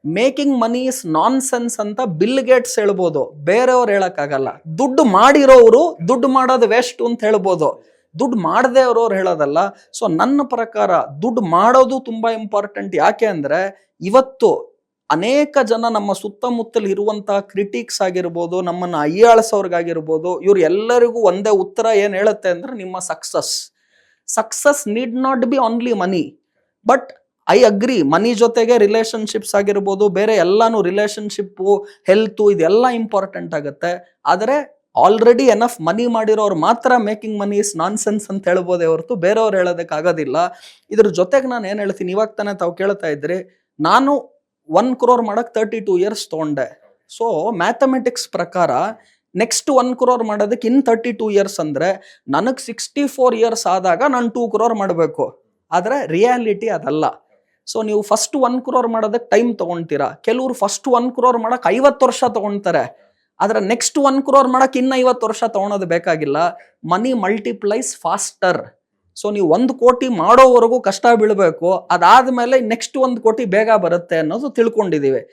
Making money is non sense ಅಂತ bill Gates ಹೇಳ್ಬೋದು, ಬೇರೆಯವ್ರು ಹೇಳಕ್ಕಾಗಲ್ಲ. ದುಡ್ಡು ಮಾಡಿರೋರು ದುಡ್ಡು ಮಾಡೋದು ವೇಸ್ಟ್ ಅಂತ ಹೇಳ್ಬೋದು, ದುಡ್ಡು ಮಾಡದೆ ಅವ್ರವ್ರು ಹೇಳೋದಲ್ಲ. ಸೊ ನನ್ನ ಪ್ರಕಾರ ದುಡ್ಡು ಮಾಡೋದು ತುಂಬಾ ಇಂಪಾರ್ಟೆಂಟ್. ಯಾಕೆ ಅಂದ್ರೆ ಇವತ್ತು ಅನೇಕ ಜನ ನಮ್ಮ ಸುತ್ತಮುತ್ತಲು ಇರುವಂತಹ ಕ್ರಿಟಿಕ್ಸ್ ಆಗಿರ್ಬೋದು, ನಮ್ಮನ್ನ ಅಯ್ಯಾಳ್ಸೋರ್ಗಾಗಿರ್ಬೋದು, ಇವ್ರು ಎಲ್ಲರಿಗೂ ಒಂದೇ ಉತ್ತರ ಏನ್ ಹೇಳುತ್ತೆ ಅಂದ್ರೆ ನಿಮ್ಮ success need not be only money. But I agree, money ಜೊತೆಗೆ ರಿಲೇಶನ್ಶಿಪ್ಸ್ ಆಗಿರ್ಬೋದು, ಬೇರೆ ಎಲ್ಲಾನು ರಿಲೇಶನ್ಶಿಪ್, ಹೆಲ್ತ್, ಇದೆಲ್ಲ ಇಂಪಾರ್ಟೆಂಟ್ ಆಗುತ್ತೆ. ಆದರೆ ಆಲ್ರೆಡಿ ಎನಫ್ ಮನಿ ಮಾಡಿರೋರು ಮಾತ್ರ making money is non sense ಅಂತ ಹೇಳ್ಬೋದೇ ಹೊರತು ಬೇರೆಯವ್ರು ಹೇಳೋದಕ್ಕೆ ಆಗೋದಿಲ್ಲ. ಇದ್ರ ಜೊತೆಗೆ ನಾನು ಏನ್ ಹೇಳ್ತೀನಿ, ಇವಾಗ ತಾನೇ ತಾವು ಕೇಳ್ತಾ ಇದ್ರಿ, ನಾನು 1 crore ಮಾಡಕ್ 32 years ತಗೊಂಡೆ. ಸೊ ಮ್ಯಾಥಮೆಟಿಕ್ಸ್ ಪ್ರಕಾರ ನೆಕ್ಸ್ಟ್ 1 crore ಮಾಡೋದಕ್ಕೆ ಇನ್ 32 years ಅಂದ್ರೆ ನನಗ್ 64 years ಆದಾಗ ನಾನು 2 crore ಮಾಡಬೇಕು. ಆದ್ರೆ ರಿಯಾಲಿಟಿ ಅದಲ್ಲ. ಸೊ ನೀವು ಫಸ್ಟ್ 1 crore ಮಾಡೋದಕ್ಕೆ ಟೈಮ್ ತಗೊಂತೀರಾ, ಕೆಲವರು ಫಸ್ಟ್ 1 crore ಮಾಡಕ್ 50 ವರ್ಷ ತಗೊಂತಾರೆ. ಆದ್ರೆ ನೆಕ್ಸ್ಟ್ 1 crore ಮಾಡಕ್ ಇನ್ನ 50 ವರ್ಷ ತಗೊಳೋದು ಬೇಕಾಗಿಲ್ಲ. ಮನಿ ಮಲ್ಟಿಪ್ಲೈಸ್ ಫಾಸ್ಟರ್. ಸೊ ನೀವು 1 ಕೋಟಿ ಮಾಡೋವರೆಗೂ ಕಷ್ಟ ಬೀಳ್ಬೇಕು, ಅದಾದ್ಮೇಲೆ ನೆಕ್ಸ್ಟ್ 1 ಕೋಟಿ ಬೇಗ ಬರುತ್ತೆ ಅನ್ನೋದು ತಿಳ್ಕೊಂಡಿದೀವಿ.